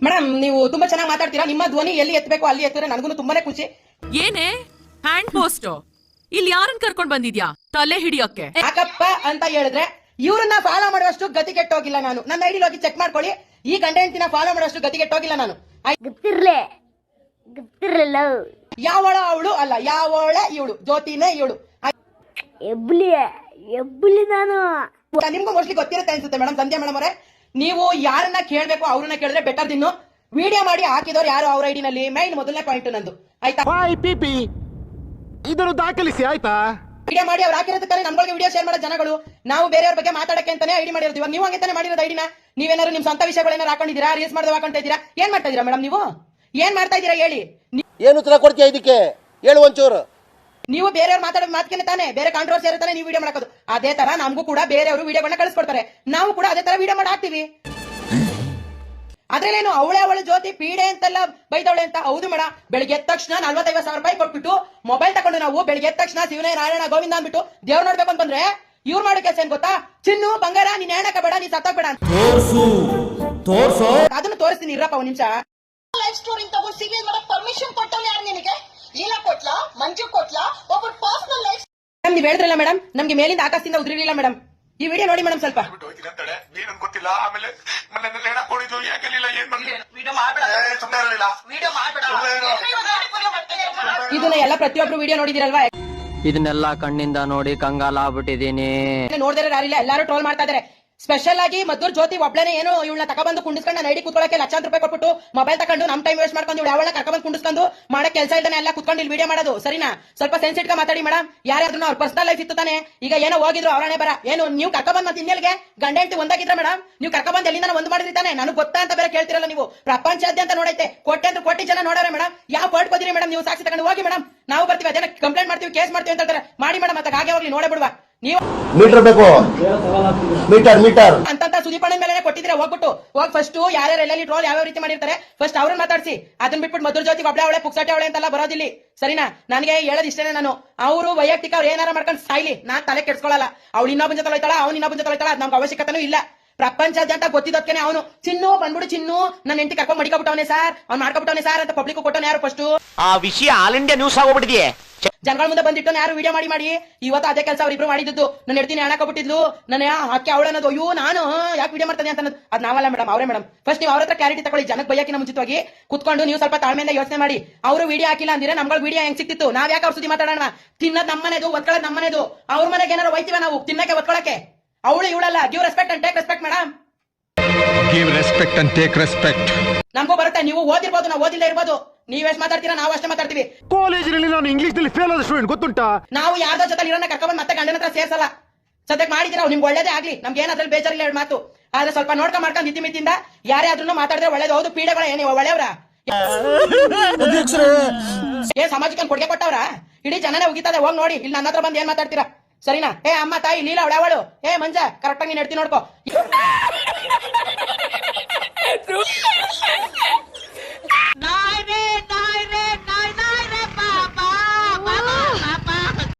Madam ನೀವು ತುಂಬಾ ಚೆನ್ನಾಗಿ ಮಾತಾಡ್ತೀರಾ. ನಿಮ್ಮ ಧ್ವನಿ ಎಲ್ಲಿ ಎತ್ತಬೇಕು ಅಲ್ಲಿ ಎತ್ತಿದ್ರೆ ನನಗೂ ತುಂಬಾನೇ ಖುಷಿ. ಏನೇ ಹ್ಯಾಂಡ್ ಪೋಸ್ಟ್ ಇಲ್ಲಿ ಯಾರನ್ನ ಕರ್ಕೊಂಡ್ ಬಂದಿದ್ಯಾ ತಲೆ ಹಿಡಿಯೋಕೆ? ಯಾಕಪ್ಪ ಅಂತ ಹೇಳಿದ್ರೆ ಇವ್ರನ್ನ ಫಾಲೋ ಮಾಡುವಷ್ಟು ಗತಿ ಕೆಟ್ಟೋಗಿಲ್ಲ ನಾನು. ನನ್ನ ಐಡಿ ಹೋಗಿ ಚೆಕ್ ಮಾಡ್ಕೊಳ್ಳಿ. ಈ ಗಂಡ ಹೆಂಡತಿನ ಫಾಲೋ ಮಾಡುವಷ್ಟು ಗತಿ ಕೆಟ್ಟೋಗಿಲ್ಲ ನಾನು. ಯಾವಳ ಅವಳು ಅಲ್ಲ, ಯಾವಳ ಇವಳು, ಜ್ಯೋತಿನೇ ಇವಳು. ನಾನು ನಿಮ್ಗೂ ಮೋಸ್ಟ್ಲಿ ಗೊತ್ತಿರುತ್ತೆ ಅನ್ಸುತ್ತೆ ಮೇಡಮ್. ಸಂಧ್ಯಾ ಮೇಡಮ್ ಅವರೇ, ನೀವು ಯಾರನ್ನ ಕೇಳ್ಬೇಕು ಅವ್ರನ್ನ ಕೇಳಿದ್ರೆ ಬೆಟರ್. ಇನ್ನು ವಿಡಿಯೋ ಮಾಡಿ ಹಾಕಿದವ್ರು ಯಾರು ಅವ್ರ ಐಡಿನಲ್ಲಿ ಮೈನ್ ಮೊದಲನೇ ಪಾಯಿಂಟ್ ನಂದು. ಆಯ್ತಾ? ಇದನ್ನು ದಾಖಲಿಸಿ ಆಯ್ತಾ? ವಿಡಿಯೋ ಮಾಡಿ ಅವ್ರು ಹಾಕಿರೋದಕ್ಕೆ ನಮ್ಗಳಿಗೆ ವಿಡಿಯೋ ಶೇರ್ ಮಾಡೋ ಜನಗಳು. ನಾವು ಬೇರೆಯವ್ರ ಬಗ್ಗೆ ಮಾತಾಡಕ್ಕೆ ಅಂತಾನೆ ಐಡಿ ಮಾಡಿರೋದು. ಇವಾಗ ನೀವು ಹಂಗೆ ಮಾಡಿರೋದು ಐಡಿನ. ನೀವೇನಾದ್ರು ನಿಮ್ ಸ್ವಂತ ವಿಷಯಗಳೇನಾರು ಹಾಕೊಂಡಿದ್ದೀರಾ? ರೀಲ್ಸ್ ಮಾಡಿದ್ರೆ ಹಾಕೊಂತ ಇದ್ದೀರಾ? ಏನ್ ಮಾಡ್ತಾ ಇದೀರಾ ಮೇಡಮ್? ನೀವು ಏನ್ ಮಾಡ್ತಾ ಇದೀರಾ ಹೇಳಿ? ಏನು ಉತ್ತರ ಕೊಡ್ತೀಯ ಇದಕ್ಕೆ? ಹೇಳು ಒಂಚೂರು. ನೀವು ಬೇರೆಯವ್ರು ಮಾತಾಡೋದು ಮಾತಕ್ಕೆ ತಾನೆ, ಬೇರೆ ಕಾಂಟ್ರವರ್ಸಿ ಇರುತ್ತಾನೆ ನೀವು ವಿಡಿಯೋ ಮಾಡೋದು. ಅದೇ ತರ ನಮಗೂ ಕೂಡ ಬೇರೆಯವರು ವಿಡಿಯೋಗಳನ್ನ ಕಳಿಸ್ಕೊಡ್ತಾರೆ. ನಾವು ಕೂಡ ಅದೇ ತರ ವಿಡಿಯೋ ಮಾಡಿ ಹಾಕ್ತಿವಿ. ಅದ್ರಲ್ಲೇನು ಅವಳ ಜ್ಯೋತಿ ಪೀಡೆ ಅಂತೆಲ್ಲ ಬೈದವಳೆ ಅಂತ? ಹೌದು ಮೇಡಮ್. ಬೆಳಿಗ್ಗೆ ಎದ್ದ ತಕ್ಷಣ 45,000 ರೂಪಾಯಿ ಕೊಟ್ಬಿಟ್ಟು ಮೊಬೈಲ್ ತಗೊಂಡು ನಾವು ಬೆಳಿಗ್ಗೆ ಎದ್ದ ತಕ್ಷಣ ಶಿವನೇ ನಾರಾಯಣ ಗೋವಿಂದ ಅಂದ್ಬಿಟ್ಟು ದೇವ್ರು ನೋಡ್ಬೇಕು ಅಂತ ಬಂದ್ರೆ ಇವ್ರು ಮಾಡೋ ಕೆಲಸ ಏನ್ ಗೊತ್ತಾ? ಚಿನ್ನು ಬಂಗಾರ ನೀನ್ ಹೇಳಕ ಬೇಡ, ನೀನ್ ಸತ್ತಾಗ ಅದನ್ನು ತೋರಿಸ್ತೀನಿ ಇರಪ್ಪ ಒಂದ್ ನಿಮಿಷ. ಲೈಫ್ ಸ್ಟೋರಿ ತಗೊಂಡು ಸೀರಿಯಲ್ ಮಾಡಕ್ ಪರ್ಮಿಷನ್ ಕೊಟ್ಟವ್ರು ಯಾರು ನಿನಗೆ? ಲೀಲಾ ಕೊಟ್ಲಾ, ಮಂಜು ಕೊಟ್ಲಾ? ಒಬ್ಬ ಪರ್ಸನಲ್ ಲೈಫ್ ನೀವ್ ಹೇಳಿದ್ರಲ್ಲ ಮೇಡಮ್, ನಮ್ಗೆ ಮೇಲಿಂದ ಆಕಾಶದಿಂದ ಉದ್ರಿಲಿಲ್ಲ ಮೇಡಮ್. ಈ ವಿಡಿಯೋ ನೋಡಿ ಮೇಡಮ್ ಸ್ವಲ್ಪ. ಗೊತ್ತಿಲ್ಲ. ಆಮೇಲೆ ಇದನ್ನ ಎಲ್ಲ ಪ್ರತಿಯೊಬ್ರು ವಿಡಿಯೋ ನೋಡಿದಿರಲ್ವಾ? ಇದನ್ನೆಲ್ಲ ಕಣ್ಣಿಂದ ನೋಡಿ ಕಂಗಾಲ ಆಗ್ಬಿಟ್ಟಿದೀನಿ. ನೋಡಿದ್ರೆ ಯಾರಿಲ್ಲ, ಎಲ್ಲಾರು ಟ್ರೋಲ್ ಮಾಡ್ತಾ ಇದಾರೆ. ಸ್ಪೆಷಲ್ ಆಗಿ ಮದ್ದೂರ್ ಜ್ಯೋತಿ ಒಬ್ಳೇನೆ ಏನು ಇವಳನ್ನ ತಗೊಂಡ್ಬಂದು ಕುಂಡಿಸ್ಕೊಂಡು ನಾನು ಐಡಿ ಕುತ್ಕೊಳ್ಳಕ್ಕೆ ಲಕ್ಷಾಂತರ ರೂಪಾಯಿ ಕೊಟ್ಬಿಟ್ಟು ಮೊಬೈಲ್ ತಗೊಂಡು ನಮ್ ಟೈಮ್ ವೇಸ್ಟ್ ಮಾಡ್ಕೊಂಡು ಇವಳು ಅವಳನ್ನ ಕರ್ಕೊಂಡ್ಬಂದು ಕುಂಡಿಸ್ಕೊಂಡು ಮಾಡೋ ಕೆಲಸ ಇಲ್ದಾನೆ ಎಲ್ಲ ಕುತ್ಕೊಂಡು ಇಲ್ಲಿ ವಿಡಿಯೋ ಮಾಡೋದು ಸರಿನಾ? ಸ್ವಲ್ಪ ಸೆನ್ಸಿಟಿವ್ ಮಾತಾಡಿ ಮೇಡಮ್. ಯಾರಾದ್ರೂ ಅವ್ರ ಪರ್ಸನಲ್ ಲೈಫ್ ಇತ್ತು ತಾನೆ. ಈಗ ಏನೋ ಹೋಗಿದ್ರು ಅವರೇ ಬರ ಏನು ನೀವು ಕರ್ಕೊಂಡ್ಬಂದ್ ಮತ್ತೆ ಇನ್ನೆಲ್ಗೆ ಗಂಡ ಹೆಂಡತಿ ಒಂದಾಗಿದ್ರ ಮೇಡಮ್? ನೀವು ಕರ್ಕೊಂಡ್ಬಂದ್ ಎಲ್ಲಿಂದ ಒಂದು ಮಾಡಿದ್ರಿ ತಾನೆ? ನನಗೆ ಗೊತ್ತಾ ಅಂತ ಬೇರೆ ಕೇಳ್ತಿರಲ್ಲ ನೀವು. ಪ್ರಪಂಚಾದ್ಯಂತ ನೋಡೈತೆ, ಕೋಟಿ ಜನ ನೋಡೋರೆ ಮೇಡಮ್. ಯಾವ ಪಾಯಿಂಟ್ ಬಂದಿರಿ ಮೇಡಮ್? ನೀವು ಸಾಕ್ಷಿ ತಗೊಂಡು ಹೋಗಿ ಮೇಡಮ್, ನಾವು ಬರ್ತೀವಿ, ಅದೇನ ಕಂಪ್ಲೇಂಟ್ ಮಾಡ್ತೀವಿ, ಕೇಸ್ ಮಾಡ್ತೀವಿ ಅಂತ ಹೇಳ್ತಾರೆ. ಮಾಡಿ ಮೇಡಮ್, ಮತ್ತೆ ಹಾಗೆ ಹೋಗ್ಲಿ, ನೋಡೇ ಬಿಡುವ. ನೀವು ಮೀಟರ್ ಬೇಕು, ಮೀಟರ್ ಅಂತ ಸುದೀಪಣ್ಣ ಮೇಲೆ ಕೊಟ್ಟಿದ್ರೆ ಹೋಗ್ಬಿಟ್ಟು ಹೋಗಿ ಫಸ್ಟ್ ಯಾರ್ಯಾರು ಎಲ್ಲೆಲ್ಲಿ ಟ್ರೋಲ್ ಯಾವ ರೀತಿ ಮಾಡಿರ್ತಾರೆ ಫಸ್ಟ್ ಅವ್ರನ್ನ ಮಾತಾಡ್ಸಿ. ಅದನ್ನ ಬಿಟ್ಬಿಟ್ಟು ಮಧುರ್ ಜ್ಯೋತಿ ಒಬ್ಳೆ ಅವಳೆ ಪುಕ್ಸಾಟೆ ಅವಳೆ ಅಂತೆಲ್ಲ ಬರೋದಿಲ್ಲಿ ಸರಿನಾ? ನನಗೆ ಹೇಳೋದು ಇಷ್ಟೇನೆ. ನಾನು ಅವರು ವೈಯಕ್ತಿಕ ಅವ್ರು ಏನಾರ ಮಾಡ್ಕೊಂಡು ಸಾಯ್ಲಿ, ನಾನ್ ತಲೆ ಕೆಡ್ಸ್ಕೊಳ್ಳಲ್ಲ. ಅವ್ಳು ಇನ್ನೊಬ್ಬನ ಜೊತೆ ಹೋಯ್ತಾಳ, ಅವ್ನು ಇನ್ನೊಬ್ಬನ ಜೊತೆ ಹೋಯ್ತಾಳ, ಅದ್ ನಮ್ಗೆ ಅವಶ್ಯಕತೆನೂ ಇಲ್ಲ. ಪ್ರಪಂಚಾದ್ಯಂತ ಗೊತ್ತಿದ್ದಕ್ಕೆ ಅವನು ಚಿನ್ನು ಬಂದ್ಬಿಡು, ಚಿನ್ನು ನನ್ನ ಹೆಂಡತಿ ಕರ್ಕೊಂಡ್ ಮಡಿಕೊಬಿಟ್ಟವನೇ ಸರ್, ಅವ್ನು ಮಾಡ್ಕೊಬಿಟ್ಟವನೇ ಸರ್ ಅಂತ ಪಬ್ಲಿಕ್ ಕೊಟ್ಟವನೇ ಯಾರು? ಫಸ್ಟ್ ಆ ವಿಷಯ ಆಲ್ ಇಂಡಿಯಾ ನ್ಯೂಸ್ ಆಗೋಗ್ಬಿಟ್ಟಿದೆಯೇ. ಜನಗಳ ಮುಂದೆ ಬಂದಿಟ್ಟು ಯಾರು ವಿಡಿಯೋ ಮಾಡಿ ಇವತ್ತು ಅದೇ ಕೆಲಸ ಅವ್ರಿಬ್ರು ಮಾಡಿದ್ದು. ನನ್ನ ಹೆಡ್ತೀನಿ ಹಣಕೊಬಿಟ್ಟಿದ್ಲು, ನನ್ನ ಅಕ್ಕೆ ಅವಳ ಅನ್ನೋದು. ಅಯ್ಯೋ ನಾನು ಯಾಕೆ ವಿಡಿಯೋ ಮಾಡ್ತಾನೆ ಅಂತ ಅನ್ನೋದು ಅದ್ ನಾವಲ್ಲ ಮೇಡಮ್, ಅವರೇ ಮೇಡಮ್. ಫಸ್ಟ್ ನೀವು ಅವ್ರ ಹತ್ರ ಕ್ಲಾರಿಟಿ ತಗೊಳ್ಳಿ. ಜನಕ್ಕೆ ಬೈಯಾಕಿನ ಮುಂಚಿತವಾಗಿ ಕುತ್ಕೊಂಡು ನೀವು ಸ್ವಲ್ಪ ತಾಳ್ಮೆಯಿಂದ ಯೋಚನೆ ಮಾಡಿ. ಅವರು ವಿಡಿಯೋ ಹಾಕಿಲ್ಲ ಅಂದ್ರೆ ನಮ್ಗಳು ವಿಡಿಯೋ ಹೆಂಗ್ ಸಿಕ್ತಿತ್ತು? ನಾವ್ ಯಾಕೆ ಅವ್ರ ಸುದ್ದಿ ಮಾತಾಡೋಣ? ತಿನ್ನೋದ್ ನಮ್ಮನೇದು, ಒತ್ಕೊಳ್ಳೋದು ನಮ್ಮನೇದು. ಅವ್ರ ಮನೆಗೆ ಏನಾರು ಹೋಯ್ತೀವ ನಾವು ತಿನ್ನಕ್ಕೆ ಒತ್ಕೊಳಕ್ಕೆ? ಅವಳು ಇವಳಲ್ಲ. Give respect and take respect madam. Give respect and take respect. ನಮಗೂ ಬರುತ್ತೆ. ನೀವು ಓದಿರ್ಬೋದು, ನಾವು ಓದಿಲ್ಲ ಇರ್ಬೋದು. ನೀವೆಷ್ಟು ಮಾತಾಡ್ತೀರಾ, ನಾವು ಅಷ್ಟೇ ಮಾತಾಡ್ತೀವಿ. ಕಾಲೇಜಿನಲ್ಲಿ ನಾನು ಇಂಗ್ಲಿಷ್ ನಲ್ಲಿ ಫೇಲ್ ಆದ ಸ್ಟೂಡೆಂಟ್ ಗೊತ್ತುಂಟಾ? ನಾವು ಯಾರ್ದೋ ಜೊತೆ ಇರೋನ್ನ ಕರ್ಕೊಂಡ್ ಮತ್ತೆ ಗಂಡನ ಹತ್ರ ಸೇರ್ಸಲ್ಲ. ಸದ್ಯಕ್ಕೆ ಮಾಡಿದಿರ ನಿಮ್ಗೆ ಒಳ್ಳೇದೇ ಆಗ್ಲಿ, ನಮ್ಗೆ ಏನಾದ್ರಲ್ಲಿ ಬೇಜಾರಿಲ್ಲ ಎರಡು ಮಾತು. ಆದ್ರೆ ಸ್ವಲ್ಪ ಮಾಡ್ಕೊಂಡು ಇತಿಮಿತಿಯಿಂದ ಯಾರೇ ಆದ್ರೂ ಮಾತಾಡಿದ್ರೆ ಒಳ್ಳೇದು. ಹೌದು, ಪೀಡೆಗಳ ಏನಿ ಒಳ್ಳೆಯವ್ರ ಏನ್ ಸಮಾಜಕ್ಕೆ ಕೊಡುಗೆ ಕೊಟ್ಟವ್ರ? ಇಡೀ ಜನನೇ ಉಗಿತದೆ. ಹೋಗಿ ನೋಡಿ ಇಲ್ಲಿ ನನ್ನ ಹತ್ರ ಬಂದು ಏನ್ ಮಾತಾಡ್ತೀರಾ ಸರಿನಾ? ಏ ಅಮ್ಮ ತಾಯಿ ಲೀಲಾ ಅವಳು, ಏ ಮಂಜ ಕರೆಕ್ಟಾಗಿ ನೀನ್ ನಡ್ತಿ ನೋಡ್ಕೋ.